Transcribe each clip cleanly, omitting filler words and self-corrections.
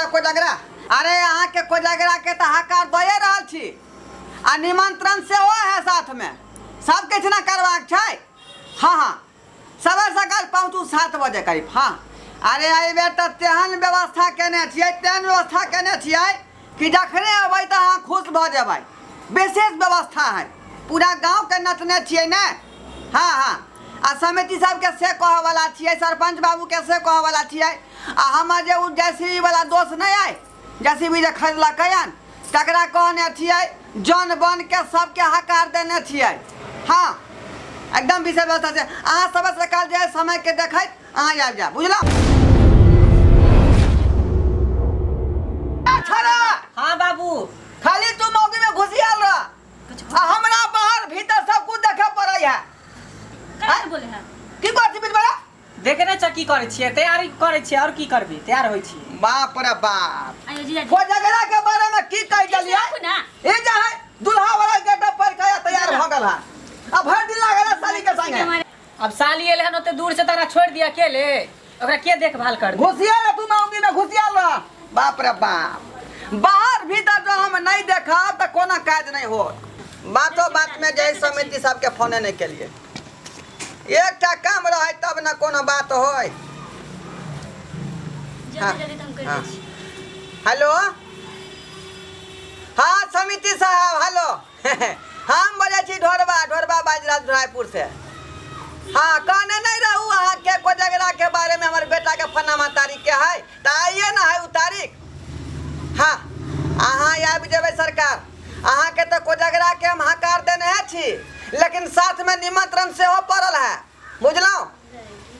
कोजगरा अरे यहाँ के कोजगरा के तो हकार दे रहा छी आ निमंत्रण से हो है साथ में सब किछ ना करवाक छै। हाँ हाँ सवेर सकाल पहुँचू 7 बजे करीब। हाँ अरे अइ बेर तो तेहन व्यवस्था केने छियै तेहन व्यवस्था केने छियै कि जखने अबै तो अहाँ खुश भ जेबै। विशेष व्यवस्था है पूरा गाँव के नचने छियै ने। हाँ हाँ आ समिति सबके से कह वाला छियै सरपंच बाबू के से कह वाला छियै आ हमर जे उ जेसीबी वाला दोस्त नहीं आए जेसीबी जे खरीदलकै हन तकरा कहने छियै जन बन के सबके हकार देने छियै। हाँ एकदम विशेष व्यवस्था से अहाँ सब सकाल जे समय के देखैत अहाँ आबि जायब बुझलौ। हाँ बाबू खाली तू मौगी में घुसियाल रह हमरा बाहर भीतर सब कुछ देखे पड़ै है। काय बोले है की करछि बीच बड़ा देखे ना की करे छियै तैयारी करे छियै और की करबी तैयार होई छी। बाप रे बाप आयो जीजा कोजगरा के बारे में की कह देलियै ए जे है दुल्हा वाला गेटअप पर कया तैयार भ गेल है अब भर दिन लागल साली के संगे। अब साली एले हन ओते दूर से तकरा छोड़ दिया अकेले ओकरा के देखभाल कर घुसियाल तू मौगी में घुसियाल रह। बाप रे बाप बाहर भीतर जो हम नहीं देखा तो कोना काज नहीं हो। बातों बात में जे समिति सबके फोन नहीं के लिए एकटा काम रहे तब न कोनो बात होय। हेलो हाँ समिति साहब हेलो हम बोले छी ढोरबा बाजराज रायपुर से। हाँ कहने नहीं रहू अहाँ के कोजगरा के बारे में हमारे बेटा के फनामा तारीख के है तो आइए ना है उ तारीख। हाँ अहाँ आबि जेबै सरकार अहाँ के तो कोजगरा के हम हकार देने छी लेकिन साथ में निमंत्रण से हो पड़ल है बुझलौ।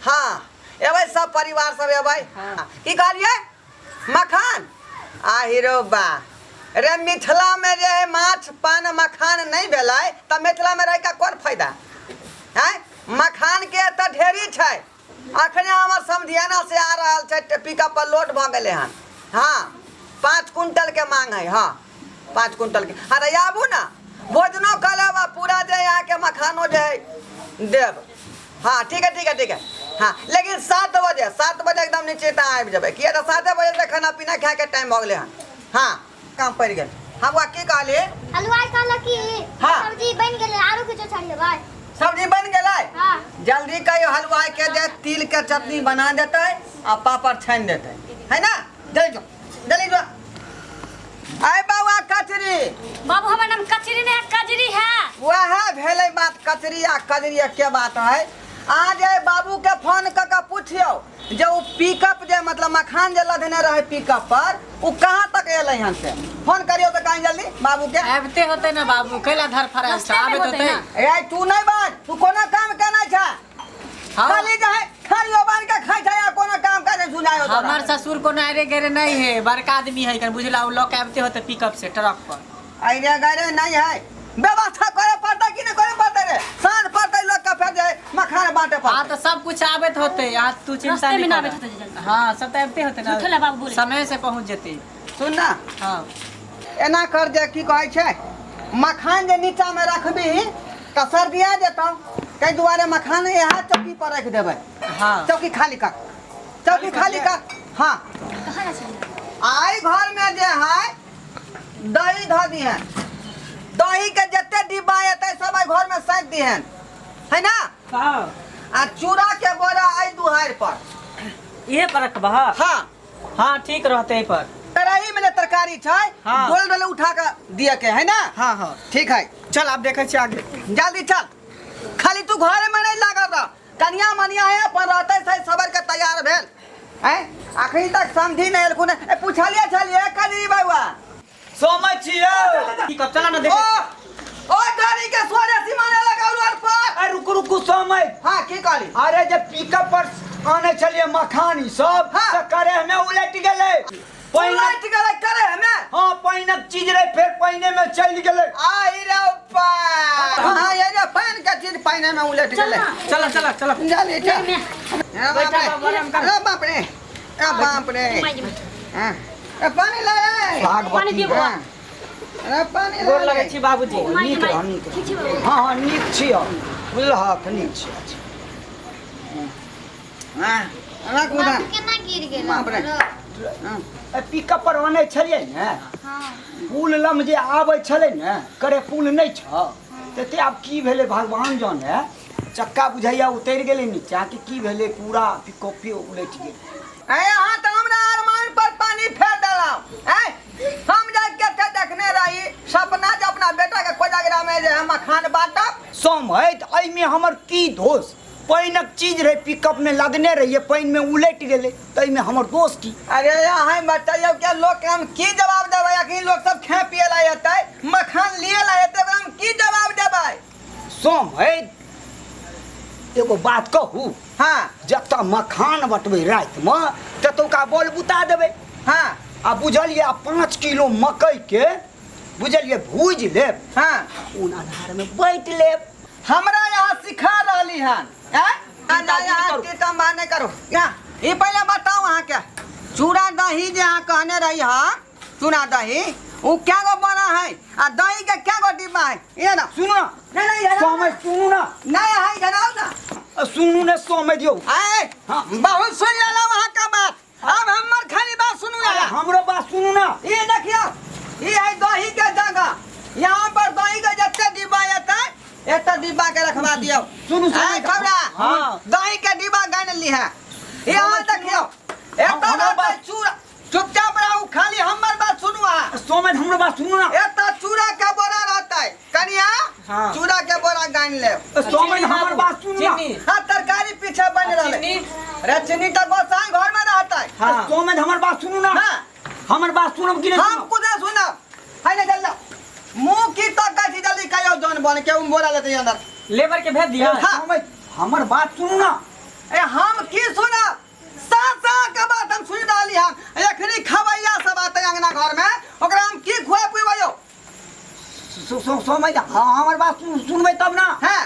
हाँ एबै सब परिवार सब एबै। हाँ की कहलिए मखान आ हीरो बा रे मिथिला में जे है माछ पान मखान नहीं भेलै त मिथिला में रह के कौन फायदा है। मखान के तो ढेरी छै अखने हमर समधियाना से आ रहल छै पिकअप पर लोड भ गेलै हन। हाँ 5 कुंटल के मांग है। हाँ 5 कुंटल के अरे आबू ना भोजनो कर लेब पूरा जे यहाँ के मखानो जे है देव। हाँ ठीक है। हाँ लेकिन 7 बजे एकदम नीचे आबि जेबै किया तो 7 बजे से खाना पीना खाए के टाइम भ गेलै हन। हाँ काम पड़ गेल। हाँ बुआ की कहलिए हलवाई कहलक कि हाँ सब्जी बन गेलै आरो किछो छड़ियबै सब्जी बन गेलै। हाँ जल्दी कहियो हलवाई के दे तिल के चटनी बना देते आ पापड़ छान देते है ना। जल्दी जो आय बाबा कचरी बाबू हमर नाम कचरी नहीं है कजरी है। वह भेलै बात कचरी आ कजरी के बात है। आज बाबू के फोन क के पूछियो जे उ पिकअप जे मतलब मखान जे लदने रहे पिकअप पर उ कहाँ तक एलै हन से फोन करियो तो कहीं जल्दी बाबू के आबते होते ना बाबू कैला धर फराल छ आबे होते ए तू नहीं बात तू कोनो काम केना छ खाली जाए खालियो बान के खाइ छ या कोनो काम करे सुनायो। हमर ससुर को नारे गेरे नहीं है बड़का आदमी है कर बुझला उ लोग आबते होते पिकअप से ट्रक पर आइडिया गरे नहीं है व्यवस्था करे पड़ता कि नहीं करे पड़ता रे सांझ पड़ता लोग का फिर जाए मखान बांटे पड़ता। हां तो सब कुछ आबत होते आज तू चिंता नहीं कर। हां सब तो आबते होते ना समय से पहुंच जते सुन ना। हां एना कर जे की कहै छै मखान जे नीचा में रखबी त सर्दिया जेतौ कै दुआरे मखान यहाँ चौकी पर रख देबै। हां चौकी खाली कर। हां आई घर में जे है दही ध दिहन दही के जते डिब्बा एतै सब घर में साइट दिहन है ना। हां आ चूड़ा के बोरा आई दुहार पर ये पर रखबा। हाँ हां ठीक रहते पर कढ़ाई में तरकारी छै हाँ। डोल उठा के दिए के है ना। हां ठीक है चल आप देखे छी आगे जल्दी चल खाली तू घर में नहीं लागल रह कनिया मनिया है पर रहते से सबर के तैयार भेल हैं अखनी तक समझी नहीं एलखुन पूछलिए छलिए कजरी बाबा समझ छियो की कब चला ना देखे ओ गाड़ी के सोरे सीमाने लगाउल और पर अरे रुकु समझ। हां की कहली अरे जब पिकअप पर आने चलिए मखानी सब हाँ। तो करे हमें उलट गेले उलट गेले करे हमें। हां पहिने चीज रे फिर पहिने में चल गेले आई रे ऊपर। हां ये रे पान का चीज पानी में उलट गेले। चला जल्दी चल बैठा बाप रे हां पानी लाए पानी दियो बुआ अरे पानी गोर लगे छी बाबूजी नीक रह हां नीक छियो बुझलहक नीक छियो। हां अना कुदा केना गिर गेल बाप रे पिकअप पर आने छलिए ने हाँ पुल लम जे आबै छले ने करे पुल नहीं छ ते आब की भेले भगवान जाने चक्का बुझाइया उतर गेले नीचा कि की भेले पूरा पिकअप उलट गेल यहाँ तो हमरा अरमान पर पानी फेर दिलौ हम जा के देखने रही सपना जे अपना बेटा के कोजागरा में जे हम मखान बांटब समझ एहिमे हमर की दोष पानिक चीज रहे पिकअप में लगने रहिए पानी में उलट गेले त में हमर दोष की अरे यहाँ बताइयो क्या लोग के हम की जवाब देबै अखनी लोग सब खा पिए ला एतै मखान लिए ला एतै हम की जवाब देबै समझ एगो बात कहू हाँ जत मखान बटबै रात में ततौका बोल बुता देबै हाँ आ बुझलिए 5 किलो मकई के बुझलिए भूज लेब हाँ उन आधार में बैठ लेब हमरा यहाँ सिखा रहली हन यहाँ कीर्तन नहीं करो यहाँ ये पहले बताओ अहाँ क्या चूड़ा दही जे अहाँ कहने रही हाँ चूड़ा दही वो क्या गो बना है आ दही के क्या गो डिब्बा है ये ना सुनो ना नहीं समझ सुनू ना नहीं है जनाओ ना सुनू ने समझ दियो आए बहुत सुन लेला वहाँ का बात अब हमर खाली बात सुनू यार हमरो बात सुनू ना ये देखियो ये है दही के जगह यहाँ पर दही के जत्ते डिब्बा एतै एतै डिब्बा के रखवा दियो सुनू खबरा हाँ दही के डिब्बा गान ली है यहाँ देखियो एतै रहतै चूड़ा चुपचाप रहू खाली हमर बात सुनू आ समझ हमरो बात सुनू ना एतै चूड़ा के बोरा रहतै कनिया हाँ। चूड़ा के बोरा गान ले समझ हमर बात सुनू ना हाँ तरकारी पीछे बन रहले रे चीनी तो गोसाई घर में रहतै हाँ समझ हमर बात सुनू ना हाँ हमर बात सुनब कि नहीं हम कुछ सुनब है ना जल्दी मुंह की तो कैसी जल्दी कहियो जौन बन के उन बोला लेते अंदर लेबर के भेज दिया हाँ। समझ हमर बात सुनू ना ए हम की सुनब सा के बात हम सुन रहली हम एखनी खवैया सब आते अंगना घर में ओकरा हम की खुआ पिबैयो समझ हमर बात सुनबै तब ना हैं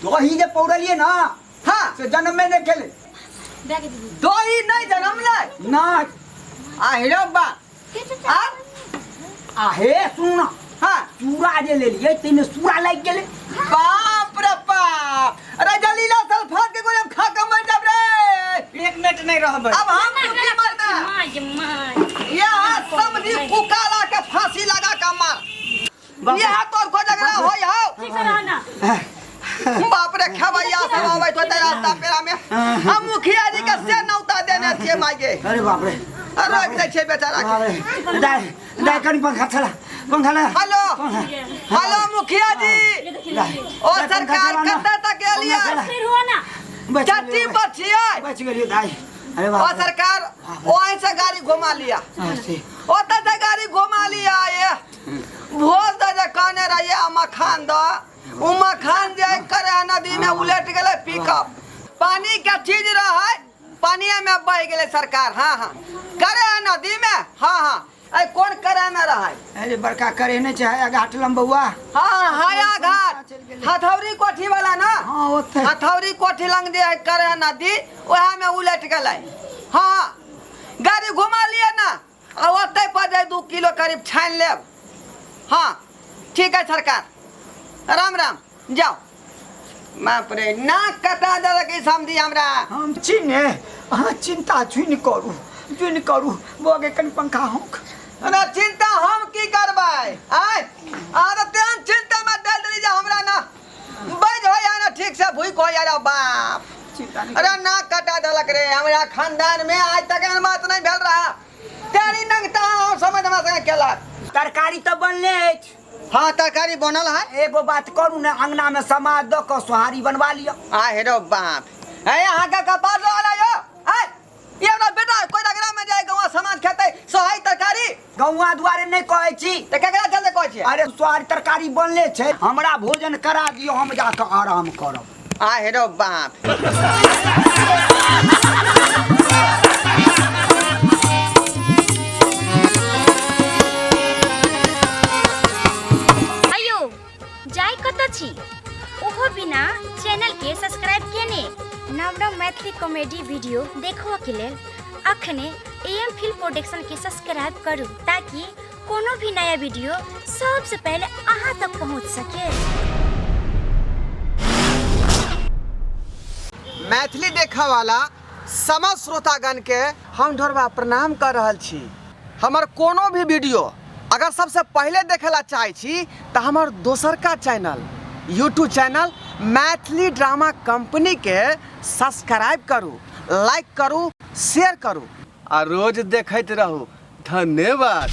दही जे पौरलिए ना हां से जन्म में नहीं खेले बैग दीदी दही नहीं जन्म ले ना आ हिरो बा आ आहे सुनू ना हां चूड़ा जे ले लिए तैने सूरा लग गेले बाप रे बाप अरे जलीला सल्फात के कोई हम खा के मर जाब रे 1 मिनट नहीं रहबै अब हम की मरना माय यहाँ समझी पुकारा के फांसी लगा के मार यहाँ तोर को झगड़ा होई हो ठीक से रहना बाप रे खवैया सब आवे तो रास्ता पेरा में हम मुखिया जी के से नौता देने छे मागे अरे बाप रे रोक दे छे बेचारा के अरे दाई दाई कनी पंखा ला हेलो हेलो मुखिया जी ये देखिए ओ सरकार कत्ते तक एलिया फिर हुआ ना चाची बचिए बच गेलिए दाई अरे ओ बाप सरकार ओए से गाड़ी घुमा लिया रे ओता से गाड़ी घुमा लिया ये भोज दे कहने रहिए मखान द उ मखान जे करे नदी में उलट गेले पिकअप पानी के चीज रहे पानी में बह गेले सरकार हाँ हाँ करे नदी में हाँ हाँ ऐ कौन करे में रहे अरे बड़का करे ने चाहे घाट लंबुआ हाँ हाया घाट हथौरी कोठी वाला ना हां ओते हथौरी कोठी लंग जे करे नदी ओहा में उलट गेले हाँ गाड़ी घुमा लिए ना आ ओते पर जाए 2 किलो करीब छान लेब हाँ ठीक है सरकार राम राम जाओ बाप रे नाक कटा देलक ई समझी हमरा हम चिन्हे अहाँ चिंता छुइन करू बोगे कनी पंखा होक ना चिंता हम की करबै आय आर तेन चिंता में डाल देली जे हमरा ना बैज हो या ना ठीक से भूख हो या बाप चिंता नहीं अरे नाक कटा देलक रे हमरा खानदान में आज तक एहन बात नहीं भेल रहा तेरी नंगता समझ में से केलक तरकारी तो बनले अछि हाँ तरकारी बनल है एगो बात करू ना अंगना में समाज द के सोहारी बनवा लियो आ हेरो बाप है यहाँ का कपास वाला यो है ये ना बेटा कोई नगरा में जाए गांव सामान खेते सोहाई तरकारी गौवा दुआरे नहीं कहै छी ते केकरा चलते कहै छी अरे सोहारी तरकारी बनले छै हमरा भोजन करा दियो हम जाके आराम करब आ हेरो बाप आयो जाय कत छी ओहो बिना चैनल के सब्सक्राइब केने नव नव मैथिली कॉमेडी वीडियो देखो के लेल अखने एम फिल्म प्रोडक्शन के सब्सक्राइब करू ताकि कोनो भी नया वीडियो सबसे पहले अहाँ तक पहुंच सके। मैथिली देखा वाला समस्त श्रोतागण के हम ढोरबा प्रणाम कर रहल छी। हमर कोनो भी वीडियो अगर सबसे पहले देखेला चाहे छी तो हमार दोसर का channel YouTube channel Maithili drama company के सब्सक्राइब करू, लाइक करू, शेयर करू और रोज देखते रहू। धन्यवाद।